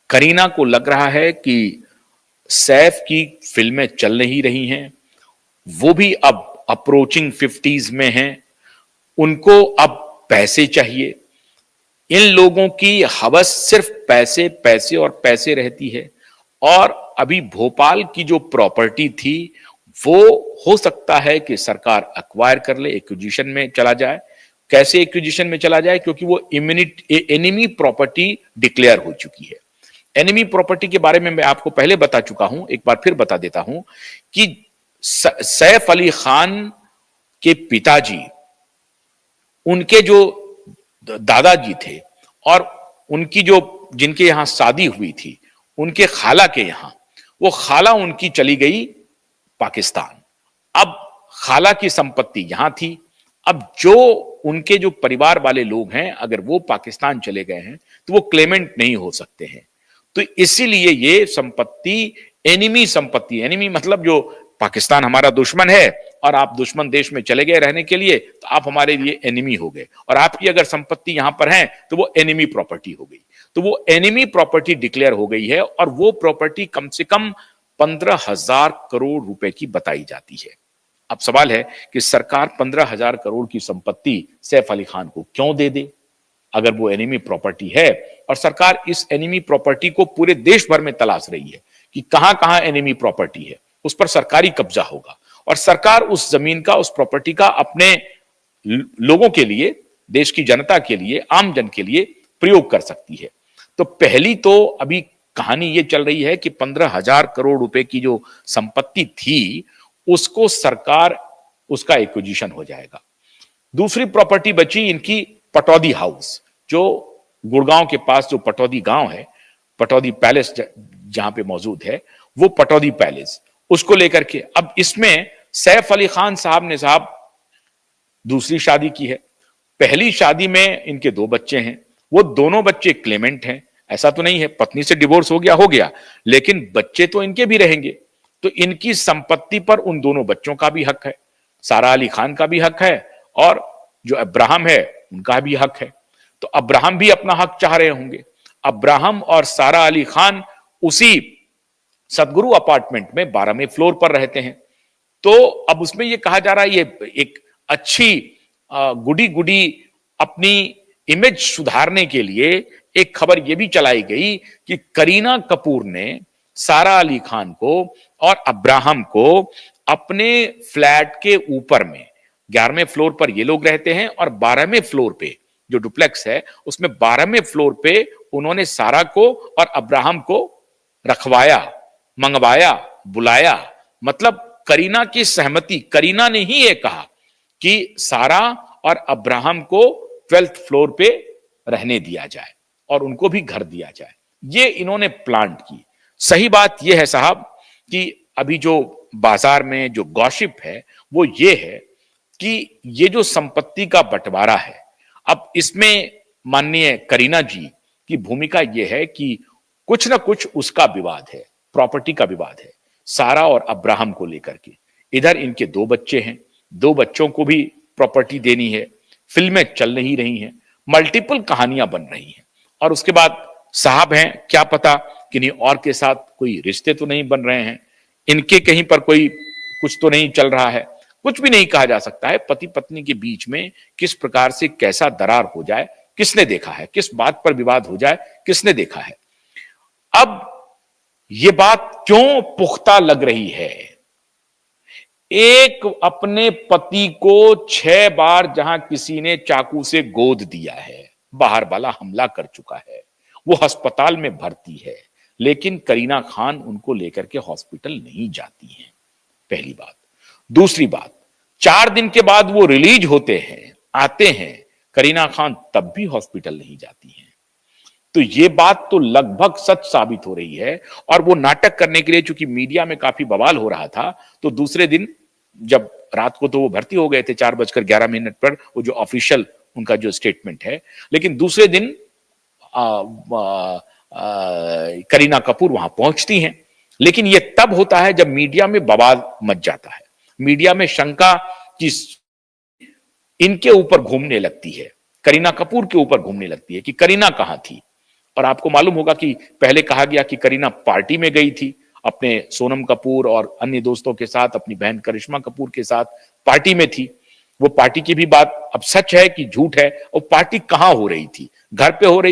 करीना को लग रहा है कि सैफ की फिल्में चल नहीं रही हैं, वो भी अब अप्रोचिंग 50s में हैं, उनको अब पैसे चाहिए। इन लोगों की हवस सिर्फ पैसे पैसे और पैसे रहती है। और अभी भोपाल की जो प्रॉपर्टी थी वो हो सकता है कि सरकार एक्वायर कर ले, एक्विजिशन में चला जाए। कैसे एक्विजिशन में चला जाए? क्योंकि वो एनिमी प्रॉपर्टी डिक्लेयर हो चुकी है। एनिमी प्रॉपर्टी के बारे में मैं आपको पहले बता चुका हूं, एक बार फिर बता देता हूं कि सैफ अली खान के पिताजी, उनके जो दादाजी थे और उनकी जो जिनके यहां शादी हुई थी, उनके खाला के यहां, वो खाला उनकी चली गई पाकिस्तान। अब खाला की संपत्ति यहां थी। अब जो उनके जो परिवार वाले लोग हैं, अगर वो पाकिस्तान चले गए हैं तो वो क्लेमेंट नहीं हो सकते हैं। तो इसीलिए ये संपत्ति एनिमी संपत्ति, एनिमी मतलब जो पाकिस्तान हमारा दुश्मन है और आप दुश्मन देश में चले गए रहने के लिए, तो आप हमारे लिए एनिमी हो गए, और आपकी अगर संपत्ति यहां पर है तो वो एनिमी प्रॉपर्टी हो गई। तो वो एनिमी प्रॉपर्टी डिक्लेयर हो गई है और वो प्रॉपर्टी कम से कम 15,000 करोड़ रुपए की बताई जाती है। अब सवाल है कि सरकार 15,000 करोड़ की संपत्ति सैफ अली खान को क्यों दे दे, अगर वो एनिमी प्रॉपर्टी है। और सरकार इस एनिमी प्रॉपर्टी को पूरे देश भर में तलाश रही है कि कहां कहां एनिमी प्रॉपर्टी है, उस पर सरकारी कब्जा होगा और सरकार उस जमीन का, उस प्रॉपर्टी का अपने लोगों के लिए, देश की जनता के लिए, आम जन के लिए प्रयोग कर सकती है। तो पहली तो अभी कहानी ये चल रही है कि 15,000 करोड़ रुपए की जो संपत्ति थी उसको सरकार, उसका एक्विजिशन हो जाएगा। दूसरी प्रॉपर्टी बची इनकी पटौदी हाउस, जो गुड़गांव के पास जो पटौदी गांव है, पटौदी पैलेस जहां पे मौजूद है, वो पटौदी पैलेस, उसको लेकर के अब इसमें सैफ अली खान साहब ने दूसरी शादी की है। पहली शादी में इनके 2 बच्चे हैं, वो दोनों बच्चे क्लेमेंट हैं। ऐसा तो नहीं है पत्नी से डिवोर्स हो गया, लेकिन बच्चे तो इनके भी रहेंगे। तो इनकी संपत्ति पर उन दोनों बच्चों का भी हक है, सारा अली खान का भी हक है और जो अब्राहम है उनका भी हक है। तो अब्राहम भी अपना हक चाह रहे होंगे। अब्राहम और सारा अली खान उसी सदगुरु अपार्टमेंट में 12वें फ्लोर पर रहते हैं। तो अब उसमें यह कहा जा रहा है, ये एक अच्छी गुडी गुडी अपनी इमेज सुधारने के लिए एक खबर यह भी चलाई गई कि करीना कपूर ने सारा अली खान को और अब्राहम को अपने फ्लैट के ऊपर में, 11वें फ्लोर पर ये लोग रहते हैं और 12वें फ्लोर पे जो डुप्लेक्स है उसमें 12वें फ्लोर पे उन्होंने सारा को और अब्राहम को रखवाया, मंगवाया, बुलाया। मतलब करीना की सहमति, करीना ने ही ये कहा कि सारा और अब्राहम को 12th फ्लोर पे रहने दिया जाए और उनको भी घर दिया जाए। ये इन्होंने प्लांट की। सही बात यह है साहब कि अभी जो बाजार में जो गॉसिप है वो ये है कि ये जो संपत्ति का बंटवारा है, अब इसमें माननीय करीना जी की भूमिका यह है कि कुछ ना कुछ उसका विवाद है, प्रॉपर्टी का विवाद है सारा और अब्राहम को लेकर के। इधर इनके 2 बच्चे हैं, 2 बच्चों को भी प्रॉपर्टी देनी है, फिल्में चल नहीं रही हैं, मल्टीपल कहानियां बन रही हैं। और उसके बाद साहब हैं, क्या पता किन्हीं और के साथ कोई रिश्ते तो नहीं बन रहे हैं, इनके कहीं पर कोई कुछ तो नहीं चल रहा है। कुछ भी नहीं कहा जा सकता है। पति पत्नी के बीच में किस प्रकार से कैसा दरार हो जाए किसने देखा है, किस बात पर विवाद हो जाए किसने देखा है। अब यह बात क्यों पुख्ता लग रही है? एक अपने पति को 6 बार जहां किसी ने चाकू से गोद दिया है, बाहर वाला हमला कर चुका है, वो अस्पताल में भर्ती है, लेकिन करीना खान उनको लेकर के हॉस्पिटल नहीं जाती हैं। पहली बात। दूसरी बात, 4 दिन के बाद वो रिलीज होते हैं, आते हैं, करीना खान तब भी हॉस्पिटल नहीं जाती हैं। तो ये बात तो लगभग सच साबित हो रही है। और वो नाटक करने के लिए, चूंकि मीडिया में काफी बवाल हो रहा था, तो दूसरे दिन जब रात को तो वो भर्ती हो गए थे 4:11 पर, वो जो ऑफिशियल उनका जो स्टेटमेंट है, लेकिन दूसरे दिन करीना कपूर वहां पहुंचती हैं। लेकिन यह तब होता है जब मीडिया में बवाल मच जाता है, मीडिया में शंका की इनके ऊपर घूमने लगती है, करीना कपूर के ऊपर घूमने लगती है कि करीना कहां थी। और आपको मालूम होगा कि पहले कहा गया कि करीना पार्टी में गई थी अपने सोनम कपूर और अन्य दोस्तों के साथ, अपनी बहन करिश्मा कपूर के साथ पार्टी में थी। वो पार्टी की भी बात अब सच है कि झूठ है, और पार्टी कहां हो रही थी? घर पे हो रही